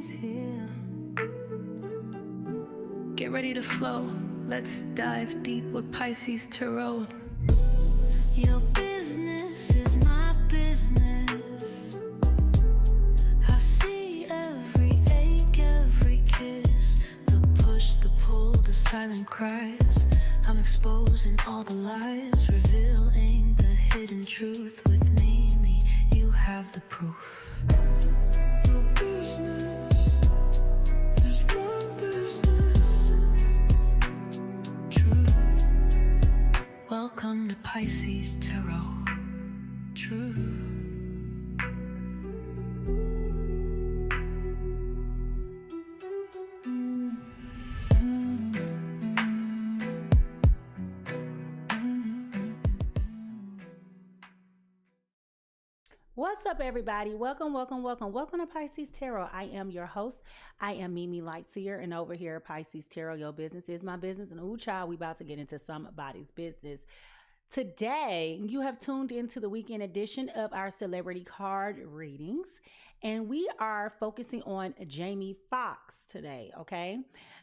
Pisces here. Get ready to flow. Let's dive deep with Pisces Tarot. Your business is my business. I see every ache, every kiss, the push, the pull, the silent cries. I'm exposing all the lies, revealing the hidden truth. With me, you have the proof. Your business is my business. True. Welcome to Pisces Tarot. True. What's up, everybody? Welcome to Pisces Tarot. I am your host. I am Mimi Lightseer, and over here at Pisces Tarot, your business is my business. And ooh, child, we about to get into somebody's business. Today, you have tuned into the weekend edition of our celebrity card readings, and we are focusing on Jamie Foxx today, okay?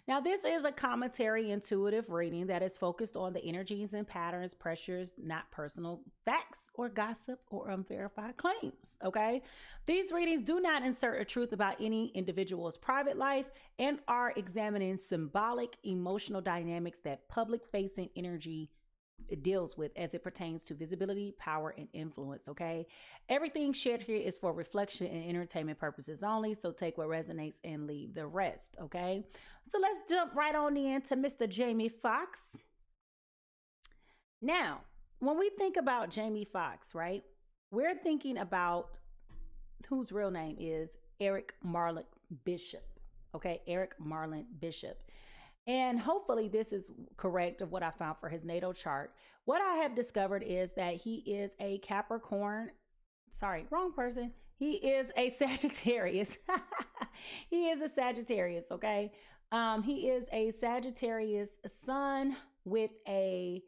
Now, this is a commentary intuitive reading that is focused on the energies and patterns, pressures, not personal facts or gossip or unverified claims, okay? These readings do not insert a truth about any individual's private life and are examining symbolic emotional dynamics that public-facing energy deals with as it pertains to visibility, power, and influence, okay? Everything shared here is for reflection and entertainment purposes only, so take what resonates and leave the rest, okay? So let's jump right on into Mr. Jamie Foxx. Now, when we think about Jamie Foxx, right, we're thinking about whose real name is Eric Marlon Bishop, okay? Eric Marlon Bishop. And hopefully this is correct of what I found for his natal chart. What I have discovered is that he is a Capricorn. Sorry, wrong person. He is a Sagittarius. He is a Sagittarius, okay? He is a Sagittarius sun with a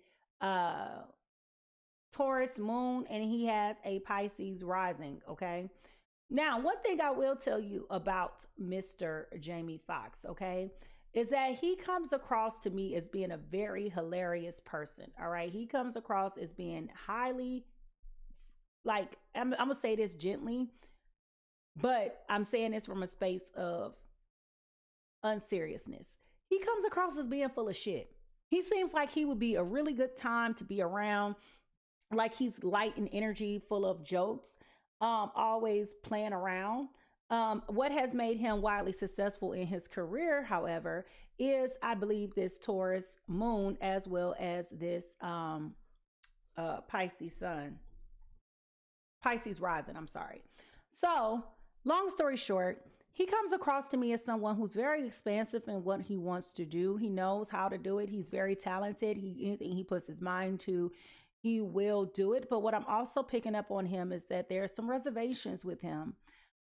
Taurus moon, and he has a Pisces rising, okay? Now, one thing I will tell you about Mr. Jamie Foxx, okay, is that he comes across to me as being a very hilarious person, all right? He comes across as being highly, like, I'm going to say this gently, but I'm saying this from a space of unseriousness. He comes across as being full of shit. He seems like he would be a really good time to be around, like he's light in energy, full of jokes, always playing around. What has made him wildly successful in his career, however, is, I believe, this Taurus moon as well as this Pisces sun, Pisces rising, I'm sorry. So, long story short, he comes across to me as someone who's very expansive in what he wants to do. He knows how to do it. He's very talented. Anything he puts his mind to, he will do it. But what I'm also picking up on him is that there are some reservations with him.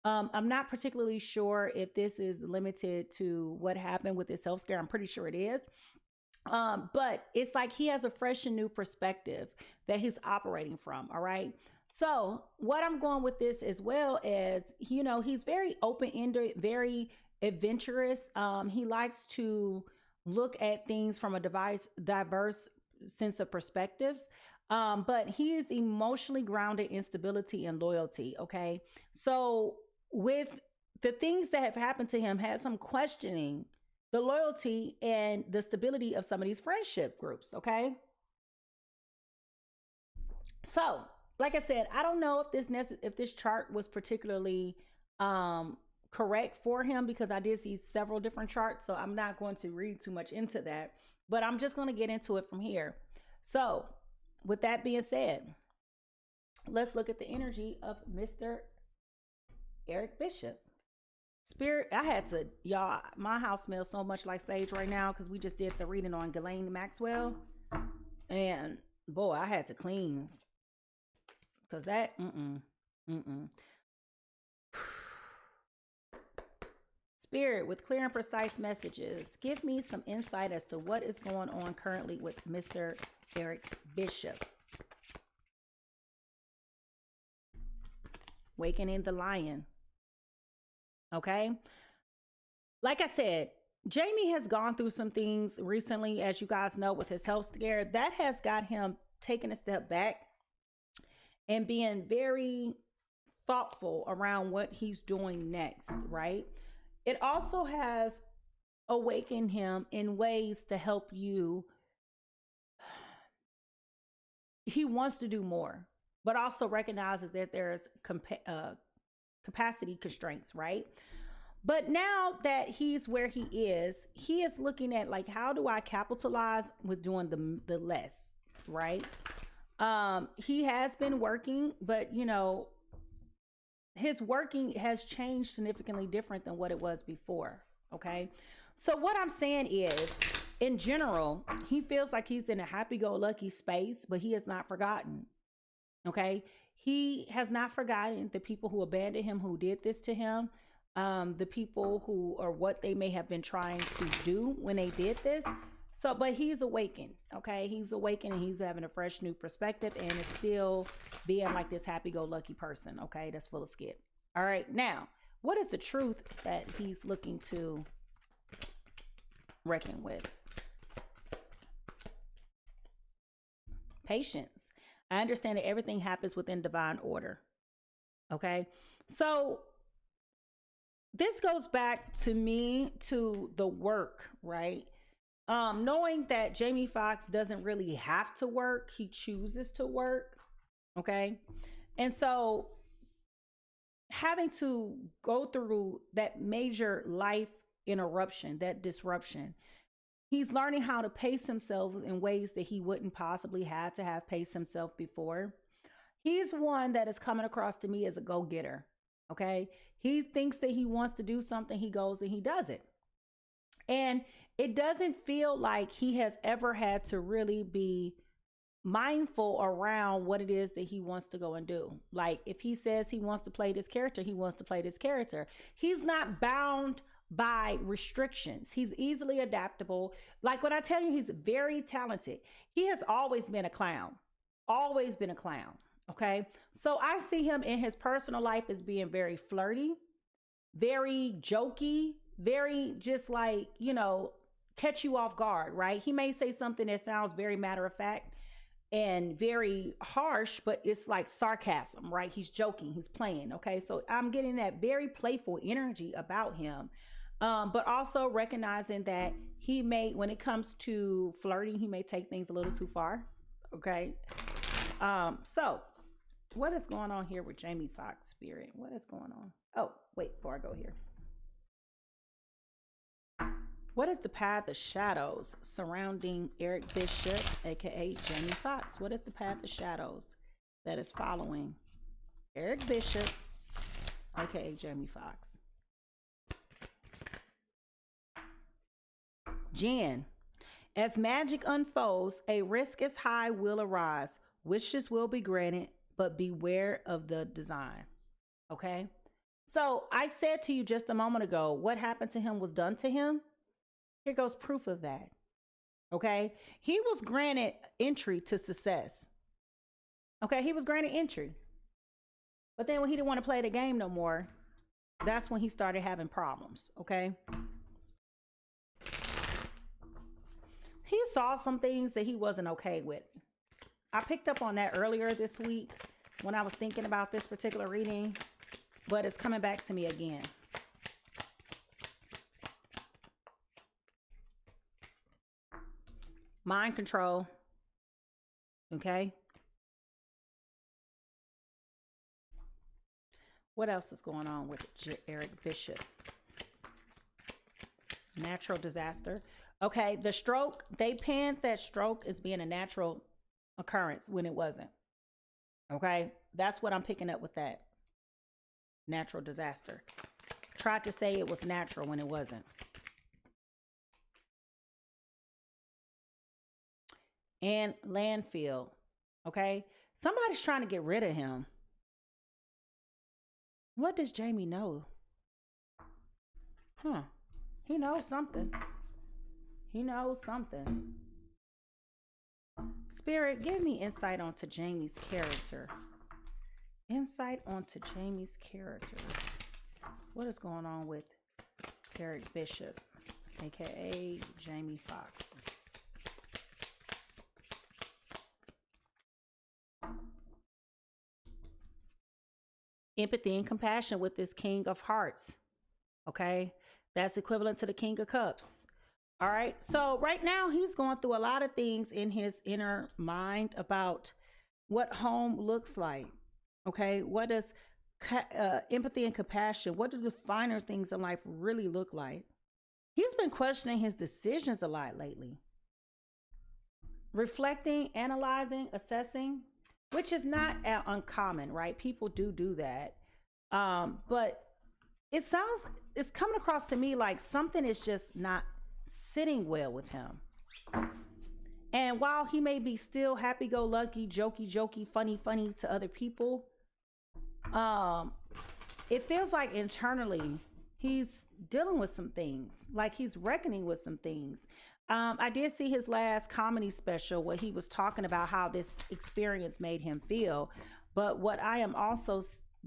I'm not particularly sure if this is limited to what happened with his health scare. I'm pretty sure it is. But it's like he has a fresh and new perspective that he's operating from. All right. So what I'm going with this as well is, you know, he's very open-ended, very adventurous. He likes to look at things from a diverse sense of perspectives. But he is emotionally grounded in stability and loyalty. Okay. So with the things that have happened to him, had some questioning the loyalty and the stability of some of these friendship groups. Okay. So, like I said, I don't know if this chart was particularly correct for him, because I did see several different charts. So I'm not going to read too much into that, but I'm just going to get into it from here. So with that being said, let's look at the energy of Mr. Eric Bishop. Spirit, I had to, y'all, my house smells so much like sage right now because we just did the reading on Ghislaine Maxwell. And boy, I had to clean because that, Spirit, with clear and precise messages, give me some insight as to what is going on currently with Mr. Eric Bishop. Wakening the Lion. Okay. like I said, Jamie has gone through some things recently, as you guys know, with his health scare. That has got him taking a step back and being very thoughtful around what he's doing next, right? It also has awakened him in ways to help you. He wants to do more, but also recognizes that there's capacity constraints, right? But now that he's where he is looking at like, how do I capitalize with doing the less, right? He has been working, but you know, his working has changed significantly different than what it was before. Okay. So what I'm saying is, in general, he feels like he's in a happy-go-lucky space, but he has not forgotten. Okay. He has not forgotten the people who abandoned him, who did this to him, the people who, or what they may have been trying to do when they did this. So, but he's awakened. Okay. He's awakened and he's having a fresh new perspective and is still being like this happy-go-lucky person. Okay. That's full of skip. All right. Now, what is the truth that he's looking to reckon with? Patience. I understand that everything happens within divine order. Okay. So this goes back to me to the work, right? Knowing that Jamie Foxx doesn't really have to work, he chooses to work. Okay. And so having to go through that major life interruption, that disruption, he's learning how to pace himself in ways that he wouldn't possibly have to have paced himself before. He's one that is coming across to me as a go-getter. Okay. He thinks that he wants to do something, he goes and he does it. And it doesn't feel like he has ever had to really be mindful around what it is that he wants to go and do. Like if he says he wants to play this character, he wants to play this character. He's not bound by restrictions. He's easily adaptable. Like when I tell you he's very talented, he has always been a clown, always been a clown. Okay. So I see him in his personal life as being very flirty, very jokey, very just like, you know, catch you off guard, right? He may say something that sounds very matter of fact and very harsh, but it's like sarcasm, right? He's joking, he's playing. Okay. So I'm getting that very playful energy about him. But also recognizing that he may, when it comes to flirting, he may take things a little too far. Okay. So what is going on here with Jamie Foxx, Spirit? What is going on? Oh, wait, before I go here. What is the path of shadows surrounding Eric Bishop, aka Jamie Foxx? What is the path of shadows that is following Eric Bishop, aka Jamie Foxx? Jen, as magic unfolds, a risk as high will arise. Wishes will be granted, but beware of the design. Okay. So I said to you just a moment ago, what happened to him was done to him. Here goes proof of that. Okay. He was granted entry to success. Okay. He was granted entry. But then when he didn't want to play the game no more, that's when he started having problems. Okay. He saw some things that he wasn't okay with. I picked up on that earlier this week when I was thinking about this particular reading, but it's coming back to me again. Mind control. Okay. What else is going on with Eric Bishop? Natural disaster. Okay, the stroke, they panned that stroke as being a natural occurrence when it wasn't. Okay, that's what I'm picking up with that. Natural disaster. Tried to say it was natural when it wasn't. And landfill. Okay, somebody's trying to get rid of him. What does Jamie know? Huh, he knows something. He knows something. Spirit, give me insight onto Jamie's character. Insight onto Jamie's character. What is going on with Eric Bishop, aka Jamie Foxx. Empathy and compassion with this King of Hearts. Okay, that's equivalent to the King of Cups. All right, so right now he's going through a lot of things in his inner mind about what home looks like. Okay, what does empathy and compassion, what do the finer things in life really look like? He's been questioning his decisions a lot lately. Reflecting, analyzing, assessing, which is not uncommon, right? People do that. But it's coming across to me like something is just not sitting well with him. And while he may be still happy-go-lucky, jokey, funny to other people, it feels like internally he's dealing with some things, like he's reckoning with some things. I did see his last comedy special where he was talking about how this experience made him feel. But what I am also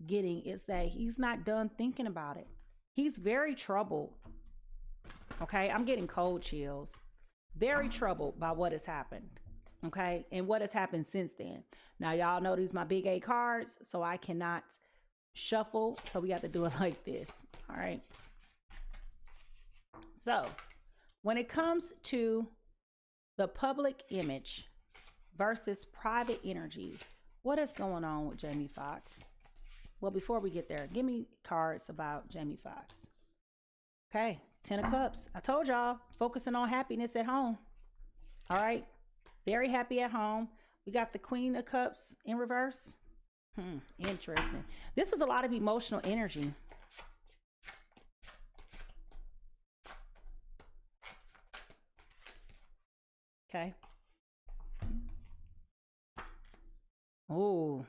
getting is that he's not done thinking about it. He's very troubled. Okay, I'm getting cold chills. Very troubled by what has happened. Okay, and what has happened since then. Now, y'all know these my big A cards, so I cannot shuffle. So we have to do it like this. All right. So when it comes to the public image versus private energy, what is going on with Jamie Foxx? Well, before we get there, give me cards about Jamie Foxx. Okay, 10 of Cups. I told y'all, focusing on happiness at home. All right, very happy at home. We got the Queen of Cups in reverse. Interesting. This is a lot of emotional energy. Okay. Oh.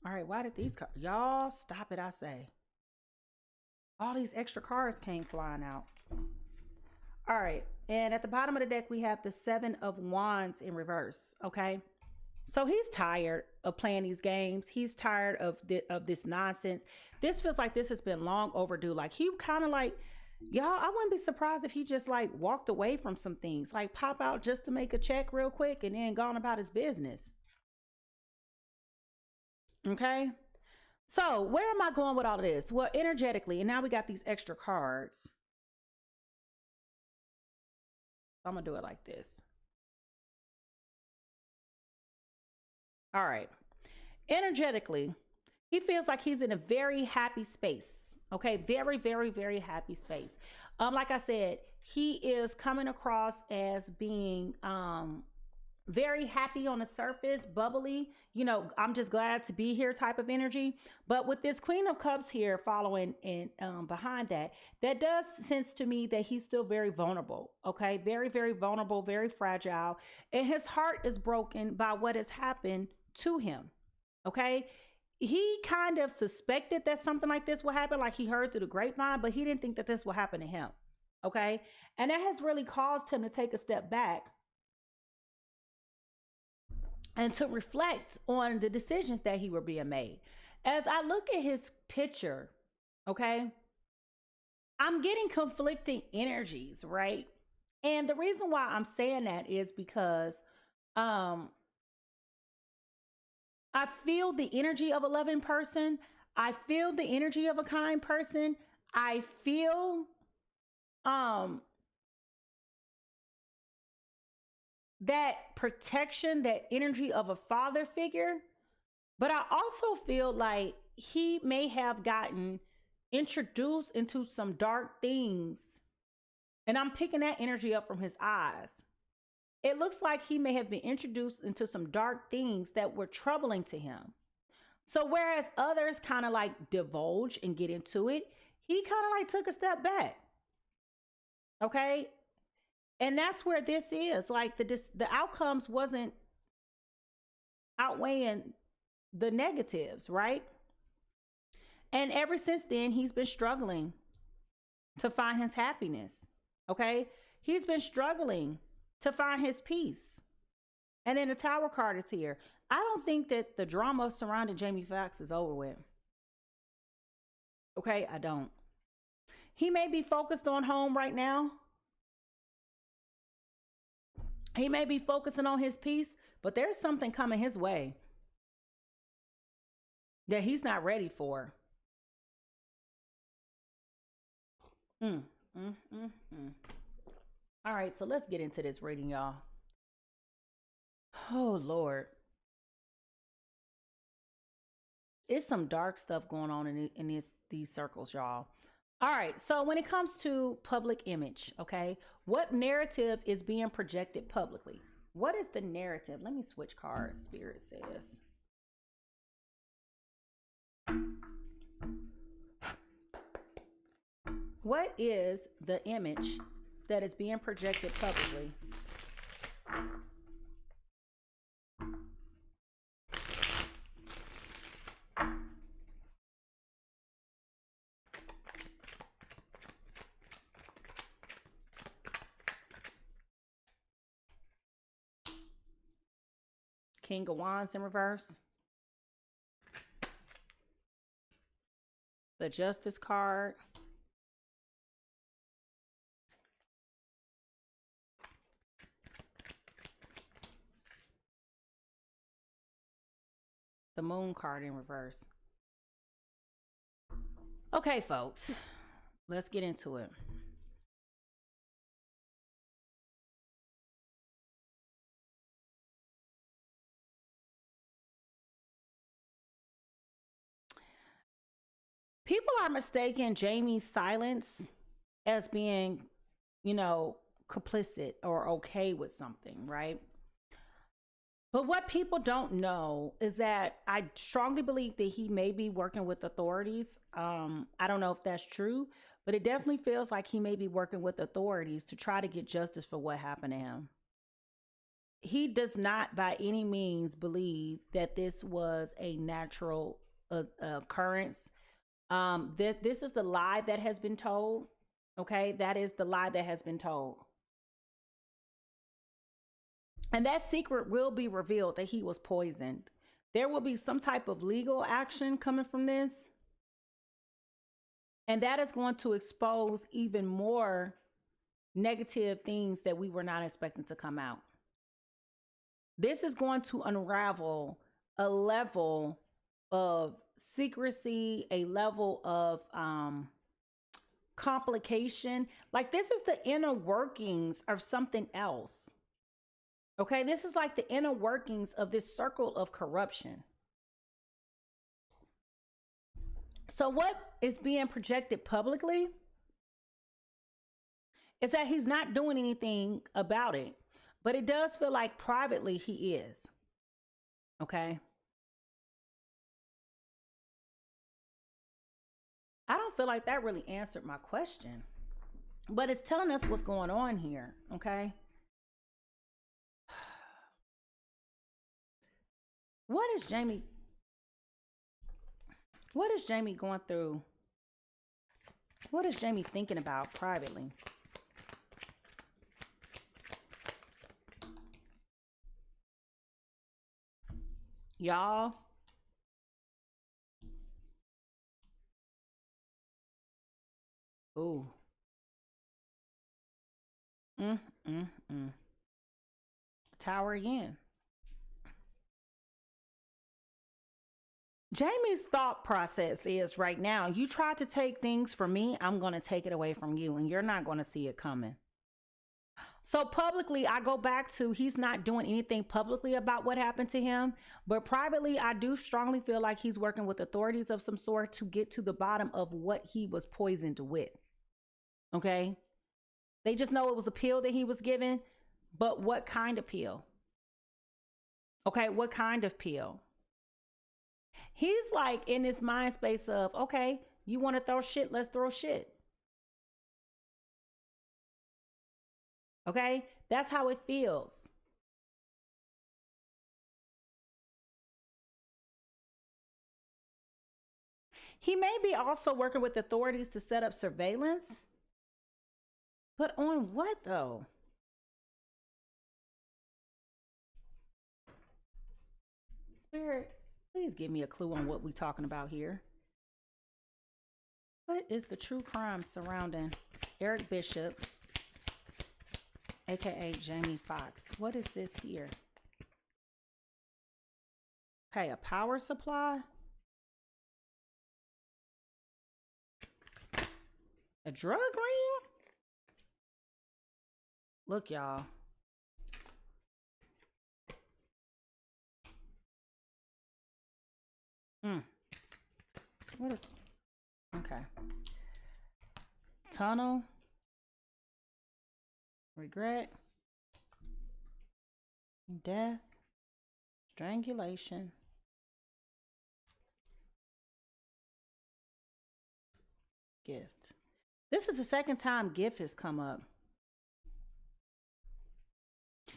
All right, why did these cards? Y'all stop it, I say. All these extra cards came flying out. All right, and at the bottom of the deck, we have the 7 of Wands in reverse, okay? So he's tired of playing these games. He's tired of this nonsense. This feels like this has been long overdue. Like he kind of like, y'all, I wouldn't be surprised if he just like walked away from some things, like pop out just to make a check real quick and then gone about his business. Okay. So where am I going with all of this? Well, energetically, and now we got these extra cards. I'm going to do it like this. All right. Energetically, he feels like he's in a very happy space. Okay. Very, very, very happy space. Like I said, he is coming across as being, very happy on the surface, bubbly, you know, I'm just glad to be here type of energy. But with this Queen of Cups here following and behind that, that does sense to me that he's still very vulnerable. Okay. Very, very vulnerable, very fragile. And his heart is broken by what has happened to him. Okay. He kind of suspected that something like this would happen, like he heard through the grapevine, but he didn't think that this would happen to him. Okay. And that has really caused him to take a step back and to reflect on the decisions that he were being made. As I look at his picture, okay, I'm getting conflicting energies, right? And the reason why I'm saying that is because I feel the energy of a loving person. I feel the energy of a kind person. I feel that protection, that energy of a father figure. But I also feel like he may have gotten introduced into some dark things. And I'm picking that energy up from his eyes. It looks like he may have been introduced into some dark things that were troubling to him. So whereas others kind of like divulge and get into it, he kind of like took a step back. Okay. And that's where this is like the outcomes wasn't outweighing the negatives, right? And ever since then, he's been struggling to find his happiness. Okay. He's been struggling to find his peace. And then the Tower card is here. I don't think that the drama surrounding Jamie Foxx is over with. Okay, I don't. He may be focused on home right now. He may be focusing on his peace, but there's something coming his way that he's not ready for. All right, so let's get into this reading, y'all. Oh, Lord. It's some dark stuff going on in these circles, y'all. All right, so when it comes to public image, okay, what narrative is being projected publicly? What is the narrative? Let me switch cards, Spirit says. What is the image that is being projected publicly? King of Wands in reverse. The Justice card. The Moon card in reverse. Okay, folks, let's get into it. People are mistaking Jamie's silence as being, complicit or okay with something, right? But what people don't know is that I strongly believe that he may be working with authorities. I don't know if that's true, but it definitely feels like he may be working with authorities to try to get justice for what happened to him. He does not by any means believe that this was a natural occurrence. This is the lie that has been told. Okay, that is the lie that has been told. And that secret will be revealed that he was poisoned. There will be some type of legal action coming from this. And that is going to expose even more negative things that we were not expecting to come out. This is going to unravel a level of secrecy, a level of complication. Like this is the inner workings of something else. Okay, this is like the inner workings of this circle of corruption. So what is being projected publicly is that he's not doing anything about it, but it does feel like privately he is. Okay. I don't feel like that really answered my question, but it's telling us what's going on here. Okay. What is Jamie going through? What is Jamie thinking about privately? Y'all. Ooh. Tower again. Jamie's thought process is right now, you try to take things from me, I'm going to take it away from you, and you're not going to see it coming. So publicly, I go back to he's not doing anything publicly about what happened to him, but privately, I do strongly feel like he's working with authorities of some sort to get to the bottom of what he was poisoned with. Okay? They just know it was a pill that he was given, but what kind of pill? Okay, what kind of pill? He's like in this mind space of, okay, you want to throw shit, let's throw shit. Okay, that's how it feels. He may be also working with authorities to set up surveillance. But on what though? Spirit, please give me a clue on what we're talking about here. What is the true crime surrounding Eric Bishop, aka Jamie Foxx? What is this here? Okay, a power supply. A drug ring? Look, y'all. What is... Okay. Tunnel. Regret. Death. Strangulation. Gift. This is the second time gift has come up.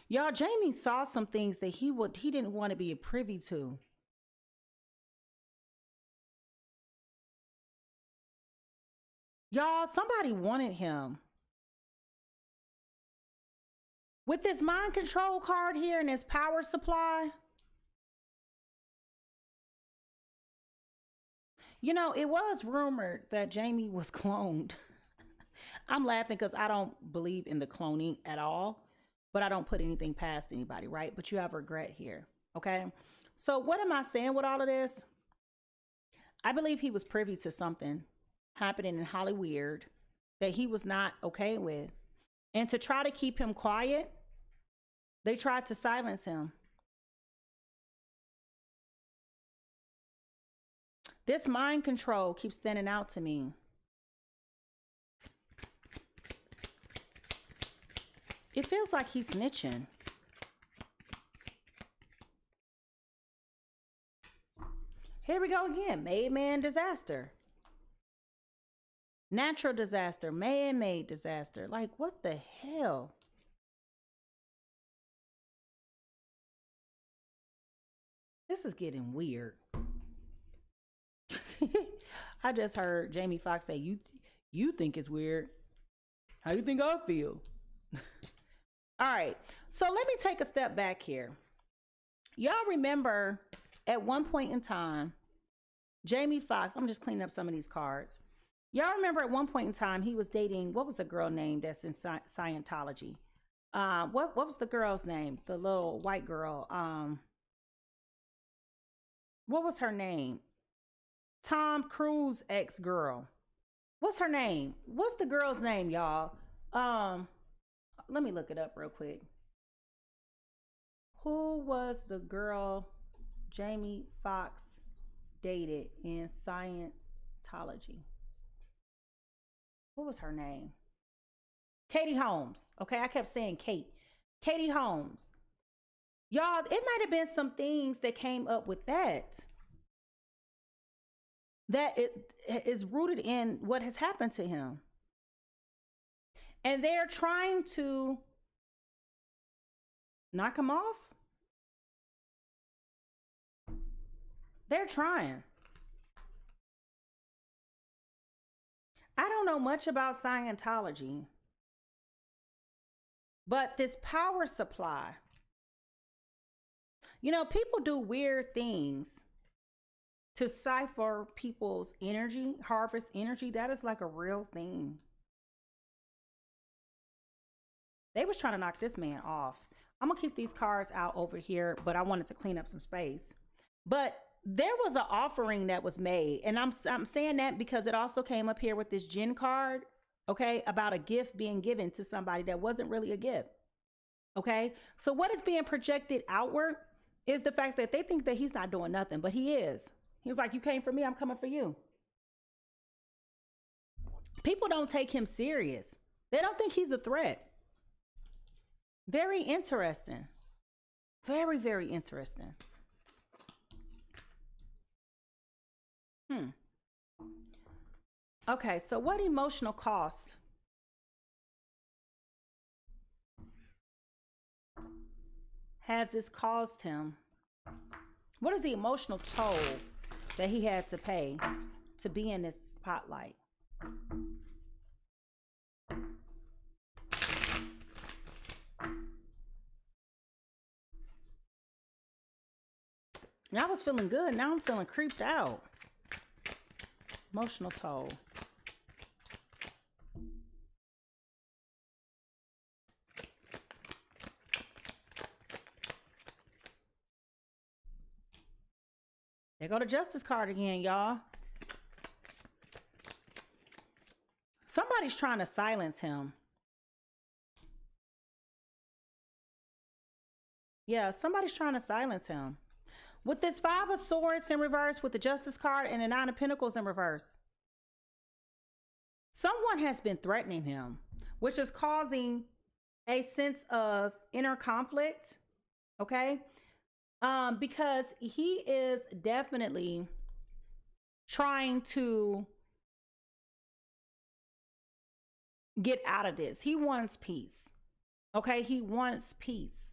Y'all, Jamie saw some things that he didn't want to be privy to. Y'all, somebody wanted him. With this mind control card here and this power supply. You know, it was rumored that Jamie was cloned. I'm laughing because I don't believe in the cloning at all, but I don't put anything past anybody, right? But you have regret here, okay? So what am I saying with all of this? I believe he was privy to something happening in Hollywood that he was not okay with. And to try to keep him quiet, they tried to silence him. This mind control keeps standing out to me. It feels like he's snitching. Here we go again. Man disaster. Natural disaster. Man-made disaster. Like, what the hell? This is getting weird. I just heard Jamie Foxx say, you think it's weird. How you think I feel? All right, so let me take a step back here. Y'all remember at one point in time, Jamie Foxx, I'm just cleaning up some of these cards. Y'all remember at one point in time, he was dating, what was the girl name that's in Scientology? What was the girl's name? The little white girl. What was her name? Tom Cruise ex-girl. What's her name? What's the girl's name, y'all? Let me look it up real quick. Who was the girl Jamie Foxx dated in Scientology? What was her name? Katie Holmes. Okay, I kept saying Kate. Katie Holmes. Y'all, it might have been some things that came up with that. That it is rooted in what has happened to him. And they're trying to knock him off. They're trying. I don't know much about Scientology, but this power supply, you know, people do weird things to cipher people's energy, harvest energy. That is like a real thing. They was trying to knock this man off. I'm gonna keep these cards out over here, but I wanted to clean up some space. But there was an offering that was made, and I'm saying that because it also came up here with this Jinn card, okay, about a gift being given to somebody that wasn't really a gift, okay? So what is being projected outward is the fact that they think that he's not doing nothing, but he is. He's like, you came for me, I'm coming for you. People don't take him serious. They don't think he's a threat. Very interesting. Very, very interesting. Okay, so what emotional cost has this caused him? What is the emotional toll that he had to pay to be in this spotlight? I was feeling good. Now I'm feeling creeped out. Emotional toll. There go the justice card again, y'all. Somebody's trying to silence him. Yeah, somebody's trying to silence him. With this 5 of Swords in reverse, with the Justice card and the 9 of Pentacles in reverse. Someone has been threatening him, which is causing a sense of inner conflict, okay? Because he is definitely trying to get out of this. He wants peace, okay? He wants peace.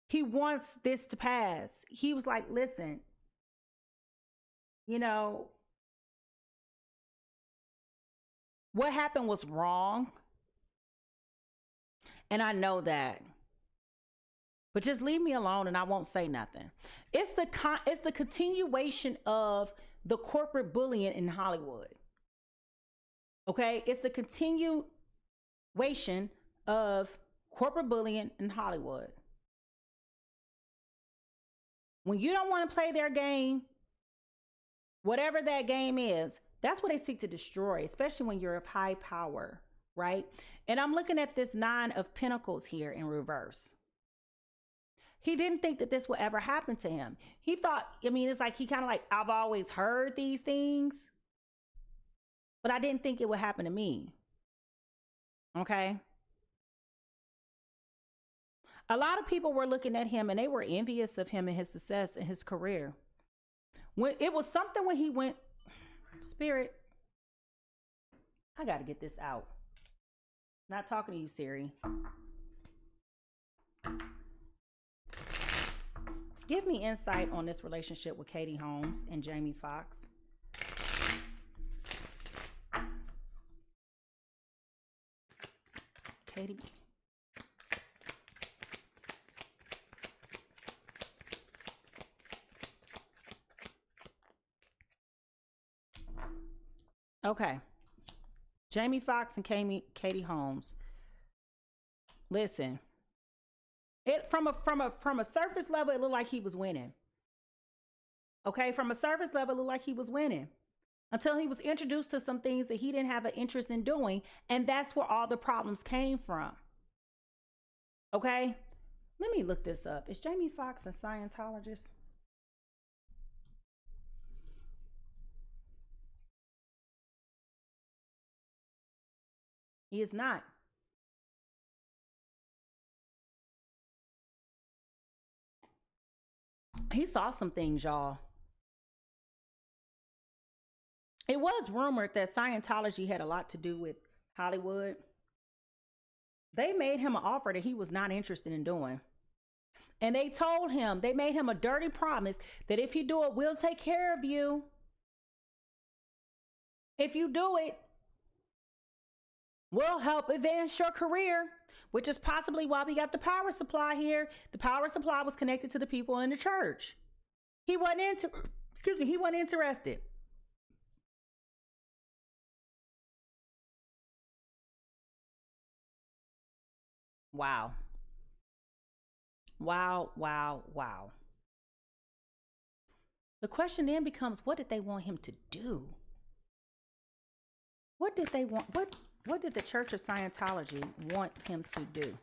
He wants this to pass. He was like, listen, you know, what happened was wrong. And I know that. But just leave me alone and I won't say nothing. It's the continuation of the corporate bullying in Hollywood. Okay? It's the continuation of corporate bullying in Hollywood. When you don't want to play their game, whatever that game is, that's what they seek to destroy, especially when you're of high power, right? And I'm looking at this 9 of Pentacles here in reverse. He didn't think that this would ever happen to him. He thought, I mean, it's like he kind of like, I've always heard these things, but I didn't think it would happen to me. Okay? A lot of people were looking at him and they were envious of him and his success and his career. When it was something when he went, Spirit, I got to get this out. Not talking to you, Siri. Give me insight on this relationship with Katie Holmes and Jamie Foxx. Katie. Okay. Jamie Foxx and Katie Holmes. Listen. It from a surface level, it looked like he was winning. Okay, from a surface level, it looked like he was winning. Until he was introduced to some things that he didn't have an interest in doing. And that's where all the problems came from. Okay? Let me look this up. Is Jamie Foxx a Scientologist? He is not. He saw some things, y'all. It was rumored that Scientology had a lot to do with Hollywood. They made him an offer that he was not interested in doing. And they told him, they made him a dirty promise that if you do it, we'll take care of you. If you do it, we'll help advance your career, which is possibly why we got the power supply here. The power supply was connected to the people in the church. He wasn't interested. Wow. Wow, wow, wow. The question then becomes, what did they want him to do? What did they want? What did the Church of Scientology want him to do?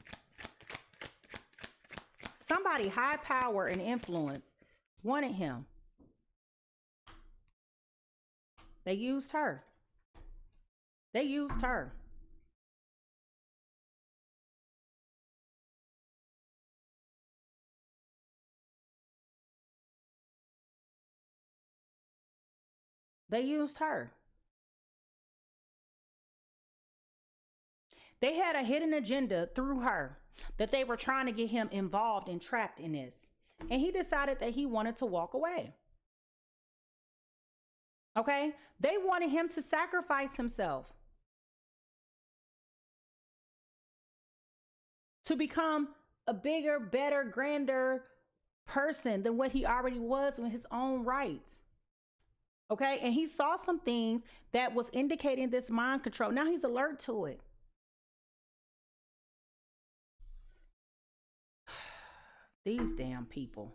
Somebody high power and influence wanted him. They used her. They used her. They used her. They had a hidden agenda through her that they were trying to get him involved and trapped in this. And he decided that he wanted to walk away. Okay? They wanted him to sacrifice himself to become a bigger, better, grander person than what he already was in his own rights. Okay, and he saw some things that was indicating this mind control. Now he's alert to it. These damn people.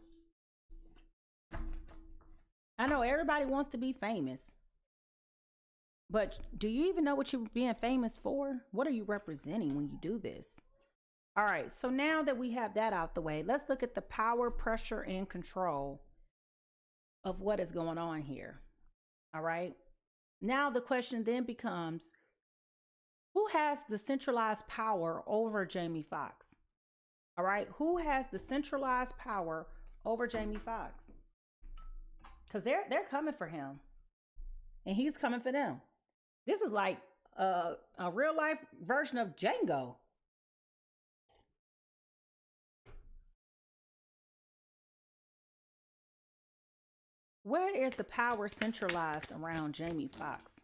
I know everybody wants to be famous, but do you even know what you're being famous for? What are you representing when you do this? All right, so now that we have that out the way, let's look at the power, pressure, and control of what is going on here. All right, now the question then becomes, who has the centralized power over Jamie Foxx? All right, who has the centralized power over Jamie Foxx? Because they're coming for him, and he's coming for them. This is like a real life version of Django. Where is the power centralized around Jamie Foxx?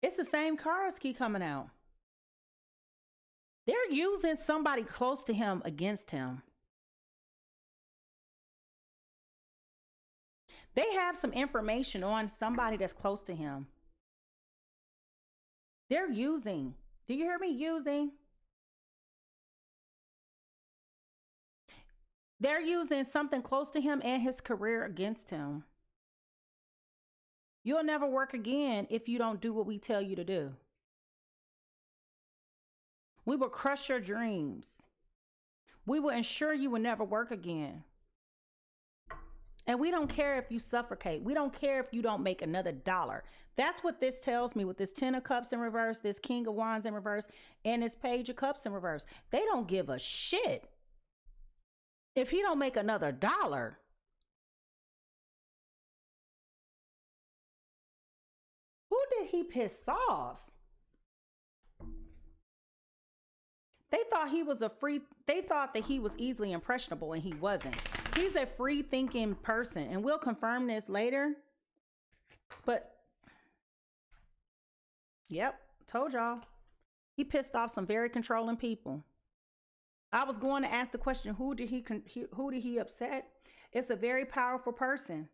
It's the same cards keep coming out. They're using somebody close to him against him. They have some information on somebody that's close to him. They're using. Do you hear me? Using. They're using something close to him and his career against him. You'll never work again if you don't do what we tell you to do. We will crush your dreams. We will ensure you will never work again. And we don't care if you suffocate. We don't care if you don't make another dollar. That's what this tells me with this 10 of Cups in reverse, this King of Wands in reverse, and this Page of Cups in reverse. They don't give a shit if he don't make another dollar. Who did he piss off? They thought that he was easily impressionable, and he wasn't. He's a free thinking person, and we'll confirm this later. But yep, told y'all. He pissed off some very controlling people. I was going to ask the question, who did he upset? It's a very powerful person.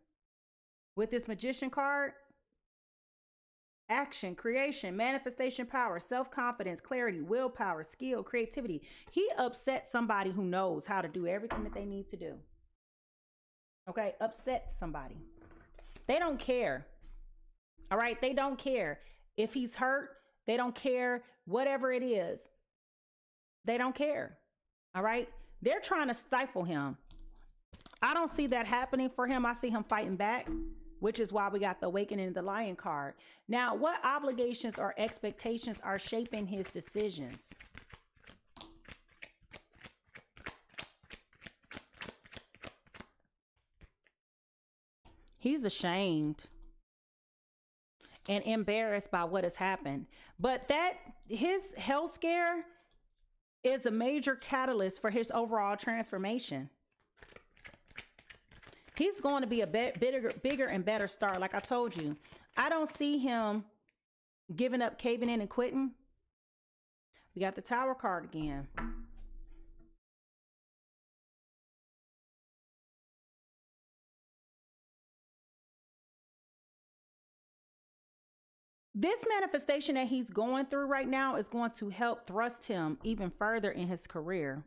With this Magician card, action, creation, manifestation power, self-confidence, clarity, willpower, skill, creativity. He upset somebody who knows how to do everything that they need to do. Okay, upset somebody. They don't care. All right, they don't care. If he's hurt, they don't care. Whatever it is, they don't care. All right, they're trying to stifle him. I don't see that happening for him. I see him fighting back, which is why we got the Awakening of the Lion card. Now, what obligations or expectations are shaping his decisions? He's ashamed and embarrassed by what has happened. But that his health scare is a major catalyst for his overall transformation. He's going to be a bigger and better star. Like I told you, I don't see him giving up, caving in, and quitting. We got the Tower card again. This manifestation that he's going through right now is going to help thrust him even further in his career.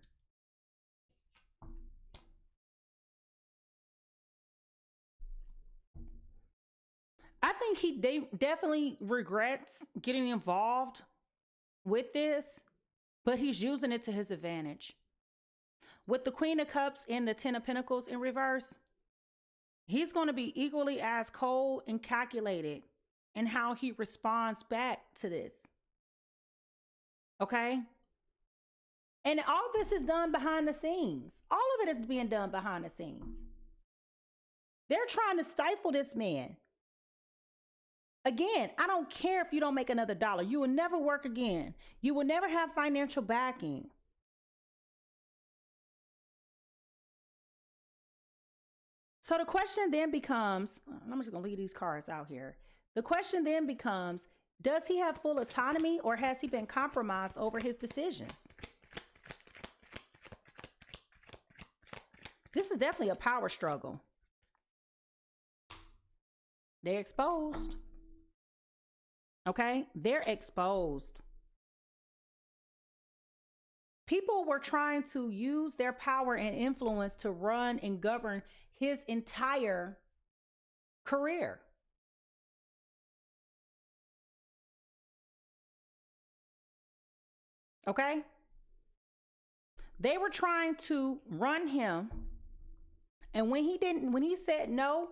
I think he definitely regrets getting involved with this, but he's using it to his advantage. With the Queen of Cups and the 10 of Pentacles in reverse, he's going to be equally as cold and calculated in how he responds back to this. Okay? And all this is done behind the scenes. All of it is being done behind the scenes. They're trying to stifle this man. Again, I don't care if you don't make another dollar. You will never work again. You will never have financial backing. So the question then becomes, I'm just going to leave these cards out here. The question then becomes, does he have full autonomy or has he been compromised over his decisions? This is definitely a power struggle. They're exposed. Okay? They're exposed. People were trying to use their power and influence to run and govern his entire career. Okay? They were trying to run him. And when he said no,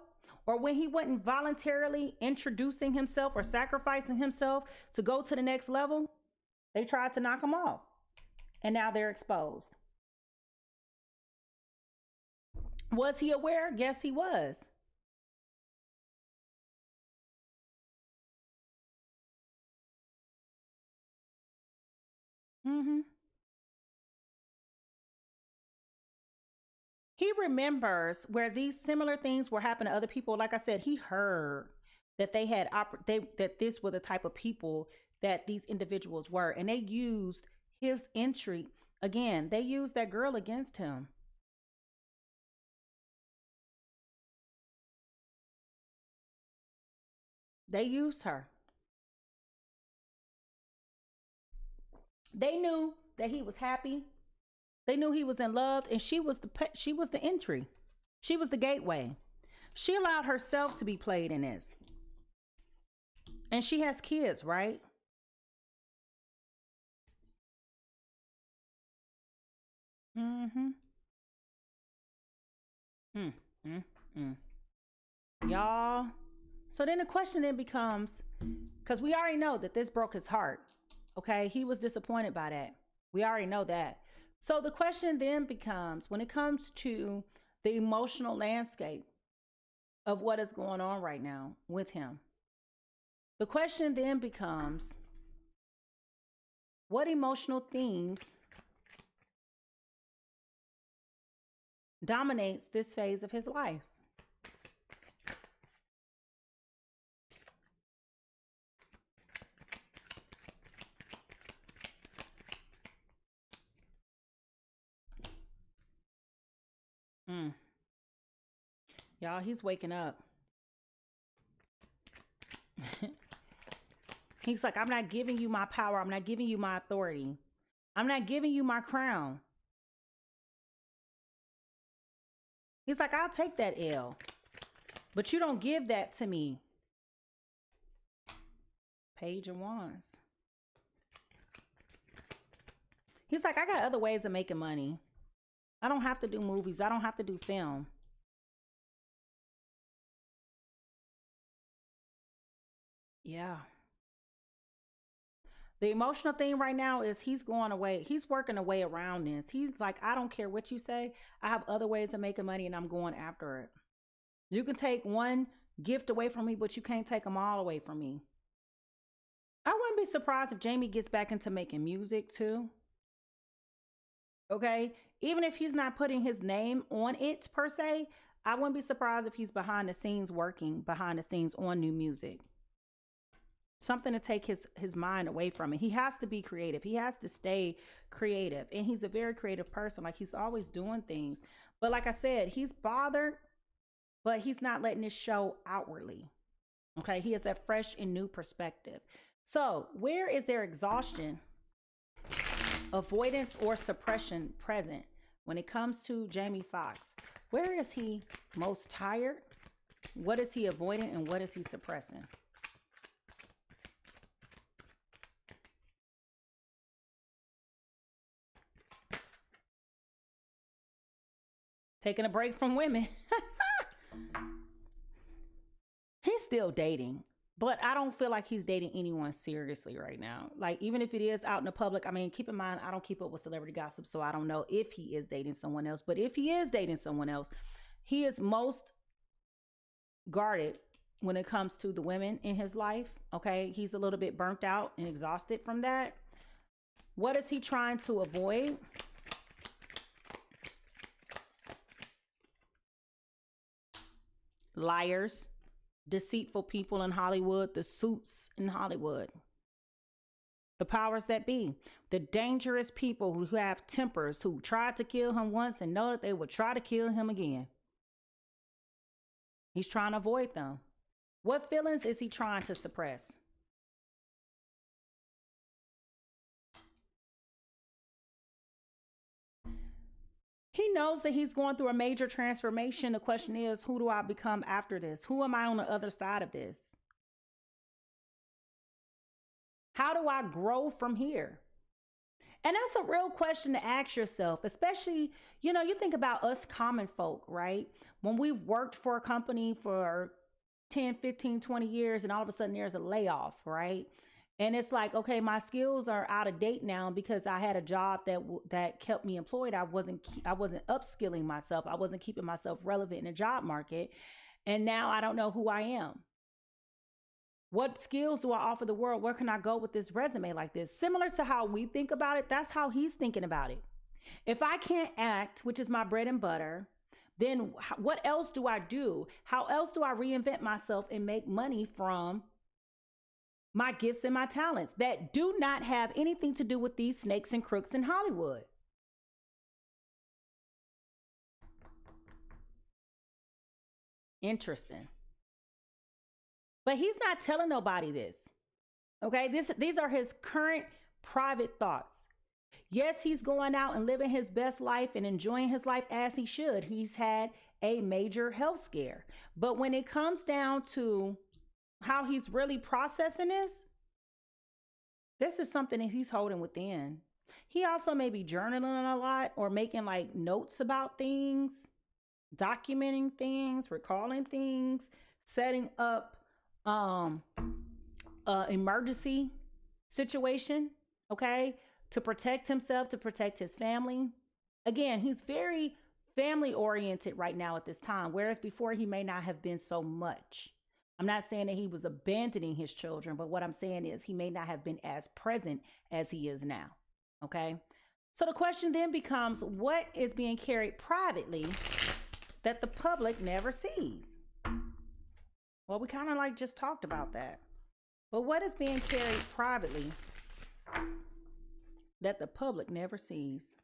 or when he wasn't voluntarily introducing himself or sacrificing himself to go to the next level, they tried to knock him off. And now they're exposed. Was he aware? Yes, he was. He remembers where these similar things were happening to other people. Like I said, he heard that they had that this were the type of people that these individuals were, and they used his entry again. They used that girl against him. They used her. They knew that he was happy. They knew he was in love, and she was the entry. She was the gateway. She allowed herself to be played in this. And she has kids, right? Y'all. So then the question then becomes, because we already know that this broke his heart. Okay, he was disappointed by that. We already know that. So the question then becomes, when it comes to the emotional landscape of what is going on right now with him, the question then becomes, what emotional themes dominates this phase of his life? Y'all, he's waking up. He's like, I'm not giving you my power. I'm not giving you my authority. I'm not giving you my crown. He's like, I'll take that L, but you don't give that to me. Page of Wands. He's like, I got other ways of making money. I don't have to do movies. I don't have to do film. Yeah. The emotional thing right now is he's going away. He's working a way around this. He's like, I don't care what you say. I have other ways of making money and I'm going after it. You can take one gift away from me, but you can't take them all away from me. I wouldn't be surprised if Jamie gets back into making music too. Okay? Even if he's not putting his name on it per se, I wouldn't be surprised if he's behind the scenes working behind the scenes on new music. Something to take his mind away from it. He has to be creative. He has to stay creative. And he's a very creative person. Like, he's always doing things. But like I said, he's bothered, but he's not letting it show outwardly. Okay, he has that fresh and new perspective. So where is their exhaustion, avoidance, or suppression present when it comes to Jamie Foxx? Where is he most tired? What is he avoiding and what is he suppressing? Taking a break from women. He's still dating, but I don't feel like he's dating anyone seriously right now. Like, even if it is out in the public, I mean, keep in mind, I don't keep up with celebrity gossip, so I don't know if he is dating someone else. But if he is dating someone else, he is most guarded when it comes to the women in his life. Okay, he's a little bit burnt out and exhausted from that. What is he trying to avoid? liars, deceitful people in Hollywood, the suits in Hollywood, the powers that be, the dangerous people who have tempers, who tried to kill him once and know that they would try to kill him again. He's trying to avoid them. What feelings is he trying to suppress? He knows that he's going through a major transformation. The question is, who do I become after this? Who am I on the other side of this? How do I grow from here? And that's a real question to ask yourself, especially, you think about us common folk, right? When we've worked for a company for 10, 15, 20 years, and all of a sudden there's a layoff, right? And it's like, okay, my skills are out of date now because I had a job that kept me employed. I wasn't upskilling myself. I wasn't keeping myself relevant in the job market. And now I don't know who I am. What skills do I offer the world? Where can I go with this resume like this? Similar to how we think about it, that's how he's thinking about it. If I can't act, which is my bread and butter, then what else do I do? How else do I reinvent myself and make money from my gifts and my talents that do not have anything to do with these snakes and crooks in Hollywood? Interesting. But he's not telling nobody this. Okay, these are his current private thoughts. Yes, he's going out and living his best life and enjoying his life as he should. He's had a major health scare. But when it comes down to how he's really processing this is something that he's holding within. He also may be journaling a lot or making like notes about things, documenting things, recalling things, setting up emergency situation, okay, to protect himself, to protect his family. Again, he's very family oriented right now at this time, whereas before he may not have been so much. I'm not saying that he was abandoning his children, but what I'm saying is he may not have been as present as he is now, okay? So the question then becomes, what is being carried privately that the public never sees? Well, we kind of like just talked about that. But what is being carried privately that the public never sees?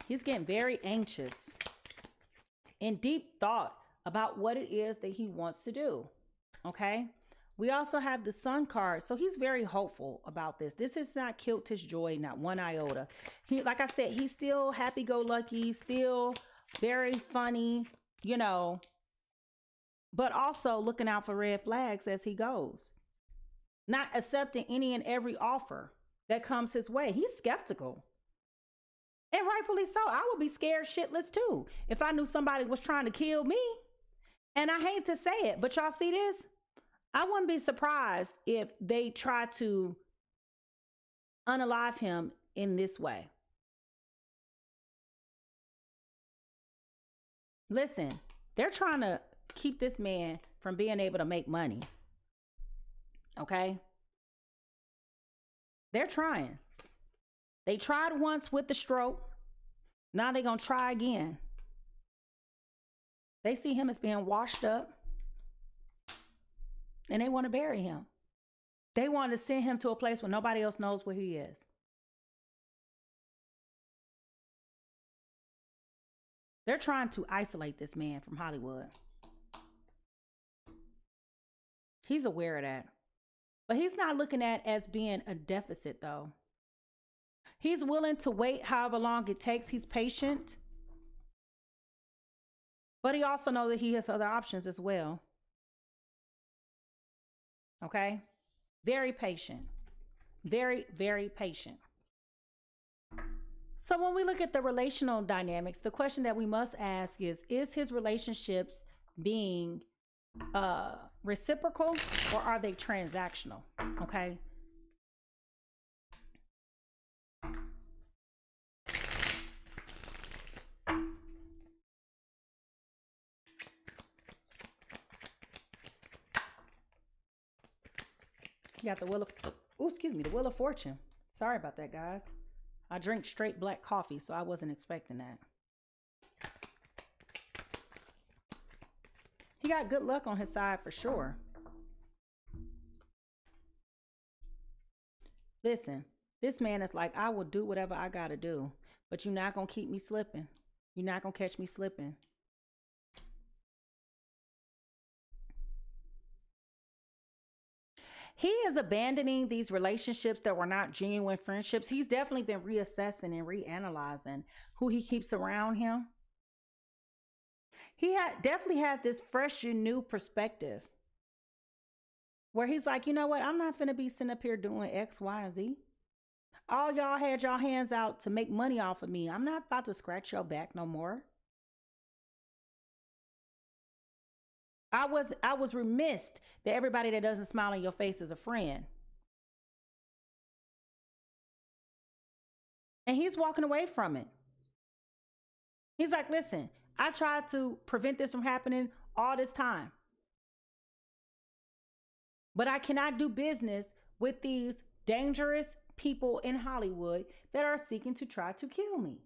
He's getting very anxious, in deep thought about what it is that he wants to do, okay? We also have the Sun card, so he's very hopeful about this. This has not killed his joy, not one iota. He, like I said, he's still happy-go-lucky, still very funny, but also looking out for red flags as he goes. Not accepting any and every offer that comes his way. He's skeptical. And rightfully so. I would be scared shitless too if I knew somebody was trying to kill me. And I hate to say it, but y'all see this? I wouldn't be surprised if they try to unalive him in this way. Listen, they're trying to keep this man from being able to make money. Okay? They're trying. They tried once with the stroke. Now they're going to try again. They see him as being washed up. And they want to bury him. They want to send him to a place where nobody else knows where he is. They're trying to isolate this man from Hollywood. He's aware of that. But he's not looking at it as being a deficit, though. He's willing to wait however long it takes. He's patient. But he also knows that he has other options as well. Okay? Very patient. Very, very patient. So when we look at the relational dynamics, the question that we must ask is his relationships being reciprocal or are they transactional? Okay? You got the Wheel of Oh, excuse me, the Wheel of Fortune. Sorry about that, guys. I drink straight black coffee, so I wasn't expecting that. He got good luck on his side for sure. Listen, this man is like, I will do whatever I gotta do, but you're not gonna keep me slipping. You're not gonna catch me slipping. He is abandoning these relationships that were not genuine friendships. He's definitely been reassessing and reanalyzing who he keeps around him. He definitely has this fresh and new perspective where he's like, you know what? I'm not going to be sitting up here doing X, Y, and Z. All y'all had y'all hands out to make money off of me. I'm not about to scratch your back no more. I was remiss that everybody that doesn't smile in your face is a friend. And he's walking away from it. He's like, listen, I tried to prevent this from happening all this time. But I cannot do business with these dangerous people in Hollywood that are seeking to try to kill me.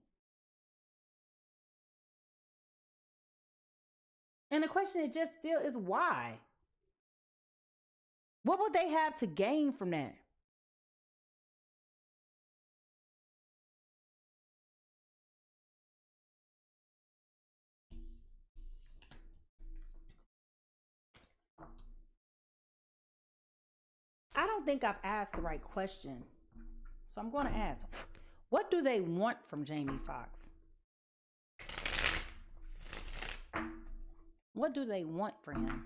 And the question is just still is why? What would they have to gain from that? I don't think I've asked the right question. So I'm going to ask, what do they want from Jamie Foxx? What do they want for him?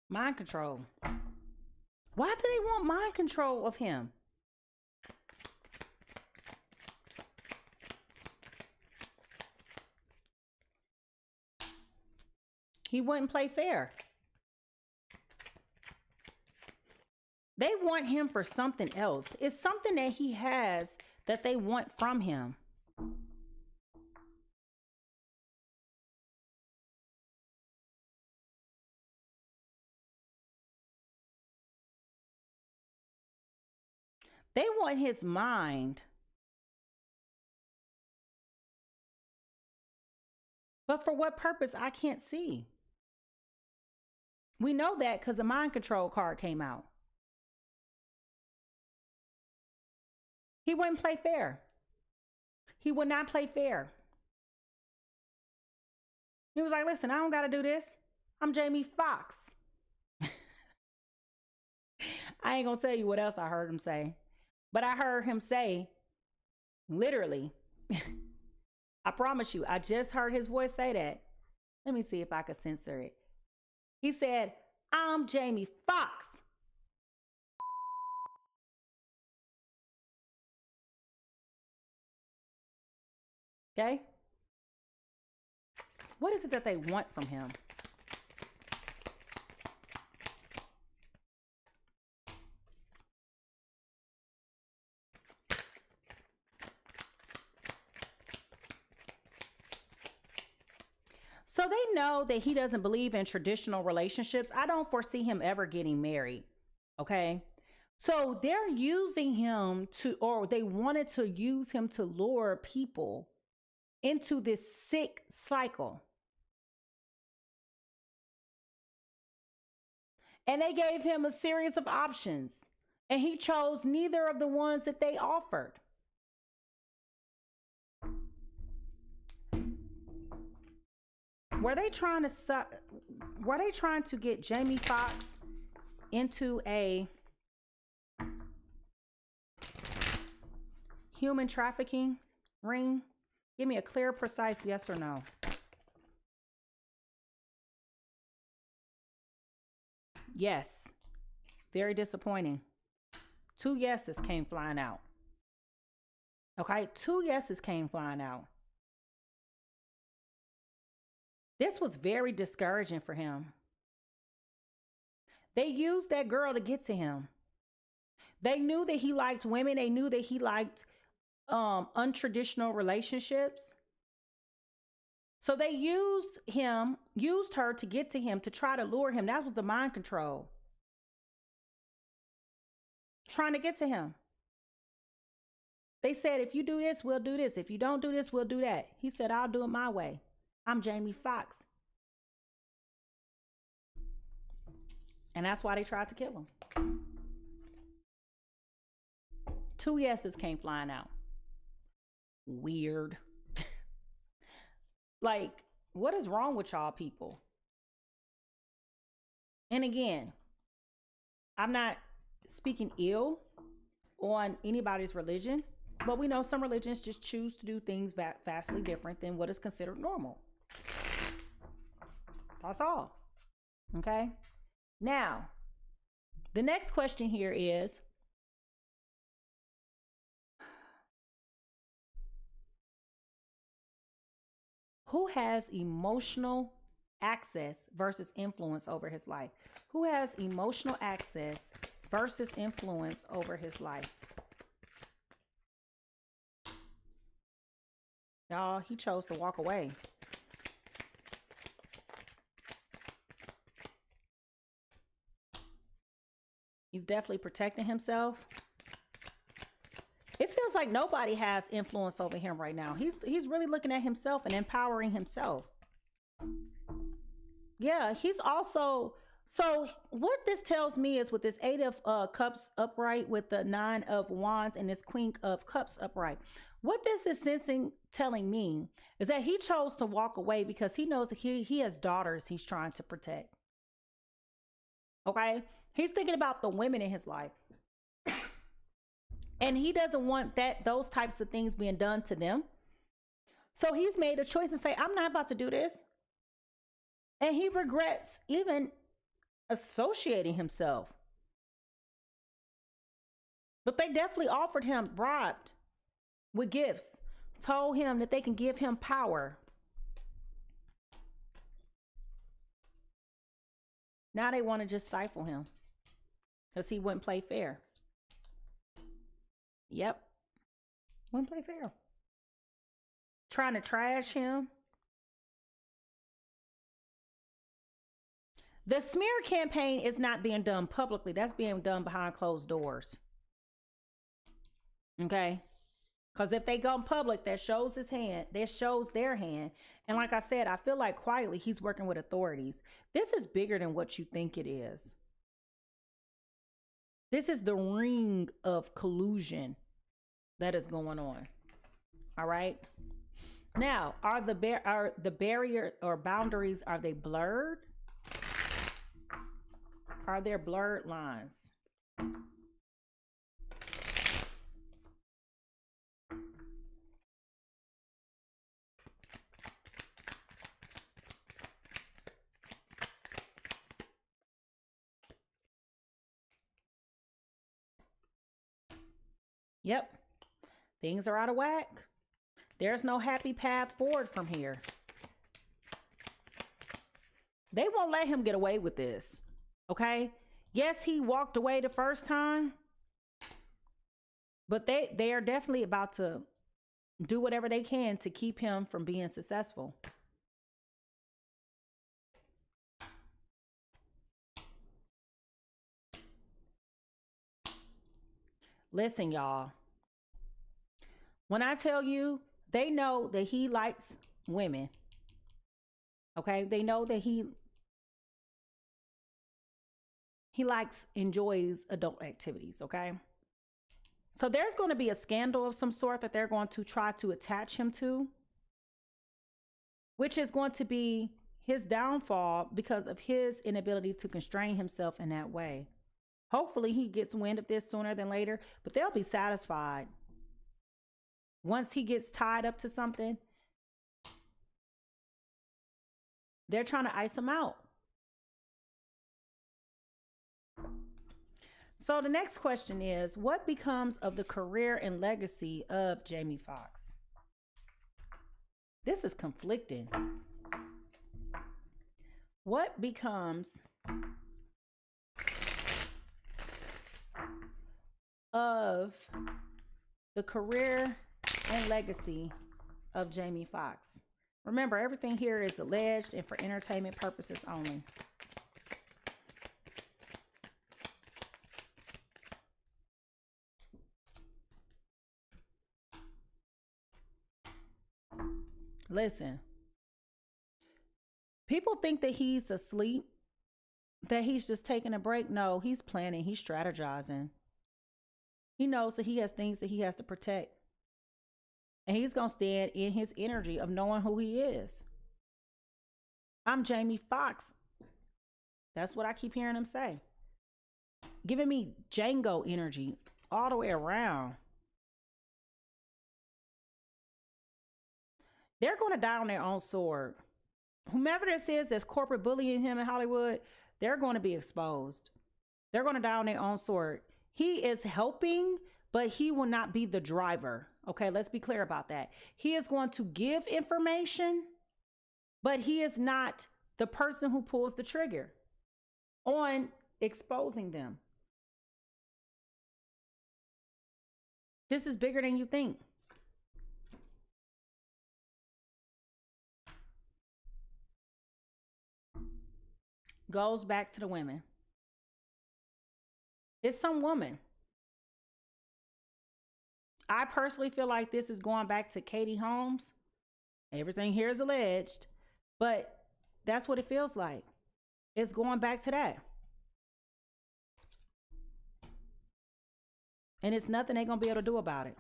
Mind control. Why do they want mind control of him? He wouldn't play fair. They want him for something else. It's something that he has that they want from him. They want his mind. But for what purpose, I can't see. We know that because the mind control card came out. He wouldn't play fair. He would not play fair. He was like, listen, I don't got to do this. I'm Jamie Foxx. I ain't going to tell you what else I heard him say. But I heard him say, literally, I promise you, I just heard his voice say that. Let me see if I can censor it. He said, I'm Jamie Foxx. Okay? What is it that they want from him? So they know that he doesn't believe in traditional relationships. I don't foresee him ever getting married. Okay. So they're using him to, or they wanted to use him to lure people into this sick cycle. And they gave him a series of options, and he chose neither of the ones that they offered. Were they trying to get Jamie Foxx into a human trafficking ring? Give me a clear, precise yes or no. Yes. Very disappointing. 2 yeses came flying out. Okay, 2 yeses came flying out. This was very discouraging for him. They used that girl to get to him. They knew that he liked women. They knew that he liked untraditional relationships. So they used her to get to him, to try to lure him. That was the mind control. Trying to get to him. They said, if you do this, we'll do this. If you don't do this, we'll do that. He said, I'll do it my way. I'm Jamie Foxx. And that's why they tried to kill him. 2 yeses came flying out. Weird. Like, what is wrong with y'all people? And again, I'm not speaking ill on anybody's religion, but we know some religions just choose to do things vastly different than what is considered normal. That's all. Okay? Now, the next question here is, who has emotional access versus influence over his life? Who has emotional access versus influence over his life? Y'all, he chose to walk away. He's definitely protecting himself. It feels like nobody has influence over him right now. He's really looking at himself and empowering himself. Yeah, he's also, so what this tells me is, with this 8 of Cups upright, with the 9 of Wands and this Queen of Cups upright, what this is telling me is that he chose to walk away because he knows that he has daughters he's trying to protect. Okay? He's thinking about the women in his life. And he doesn't want those types of things being done to them. So he's made a choice and say, I'm not about to do this. And he regrets even associating himself. But they definitely offered him, bribed with gifts, told him that they can give him power. Now they want to just stifle him because he wouldn't play fair. Yep. Wouldn't play fair. Trying to trash him. The smear campaign is not being done publicly. That's being done behind closed doors. Okay? Because if they go in public, that shows his hand. That shows their hand. And like I said, I feel like quietly he's working with authorities. This is bigger than what you think it is. This is the ring of collusion that is going on. All right. Now, are the barrier or boundaries, are they blurred? Are there blurred lines? Yep. Things are out of whack. There's no happy path forward from here. They won't let him get away with this. Okay? Yes, he walked away the first time. But they are definitely about to do whatever they can to keep him from being successful. Listen, y'all. When I tell you, they know that he likes women. Okay? They know that he enjoys adult activities. Okay? So there's going to be a scandal of some sort that they're going to try to attach him to, which is going to be his downfall because of his inability to constrain himself in that way. Hopefully he gets wind of this sooner than later, but they'll be satisfied. Once he gets tied up to something, they're trying to ice him out. So the next question is, what becomes of the career and legacy of Jamie Foxx? This is conflicting. What becomes of the career and legacy of Jamie Foxx. Remember, everything here is alleged and for entertainment purposes only. Listen, people think that he's asleep, that he's just taking a break. No, he's planning, he's strategizing. He knows that he has things that he has to protect. And he's going to stand in his energy of knowing who he is. I'm Jamie Foxx. That's what I keep hearing him say. Giving me Django energy all the way around. They're going to die on their own sword. Whomever this is that's corporate bullying him in Hollywood, they're going to be exposed. They're going to die on their own sword. He is helping, but he will not be the driver. Okay, let's be clear about that. He is going to give information, but he is not the person who pulls the trigger on exposing them. This is bigger than you think. Goes back to the women. It's some woman. I personally feel like this is going back to Katie Holmes. Everything here is alleged, but that's what it feels like. It's going back to that. And it's nothing they're going to be able to do about it.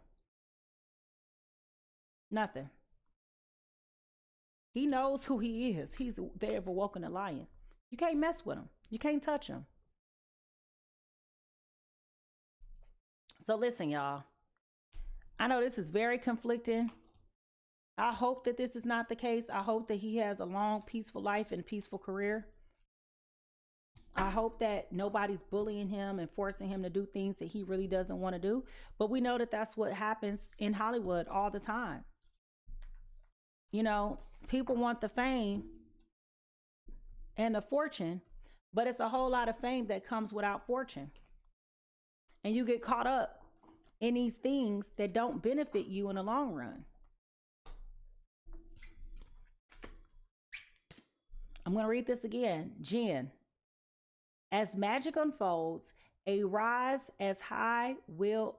Nothing. He knows who he is. They have awoken a lion. You can't mess with him. You can't touch him. So listen, y'all. I know this is very conflicting. I hope that this is not the case. I hope that he has a long, peaceful life and peaceful career. I hope that nobody's bullying him and forcing him to do things that he really doesn't want to do. But we know that that's what happens in Hollywood all the time. You know, people want the fame and the fortune, but it's a whole lot of fame that comes without fortune. And you get caught up in these things that don't benefit you in the long run. I'm going to read this again. Jen, as magic unfolds, a rise as high will...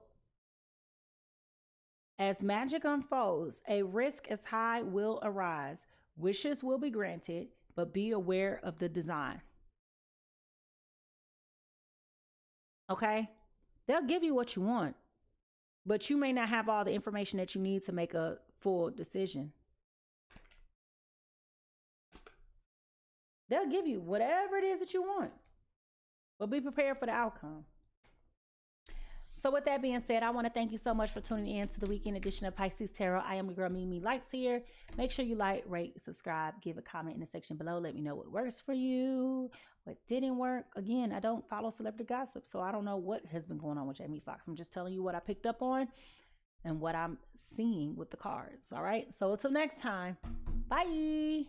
As magic unfolds, a risk as high will arise. Wishes will be granted, but be aware of the design. Okay? They'll give you what you want, but you may not have all the information that you need to make a full decision. They'll give you whatever it is that you want, but be prepared for the outcome. So with that being said, I want to thank you so much for tuning in to the weekend edition of PiSeas Tarot. I am your girl, Mimi Lightseer. Make sure you like, rate, subscribe, give a comment in the section below. Let me know what works for you, what didn't work. Again, I don't follow celebrity gossip, so I don't know what has been going on with Jamie Foxx. I'm just telling you what I picked up on and what I'm seeing with the cards. All right. So until next time, bye.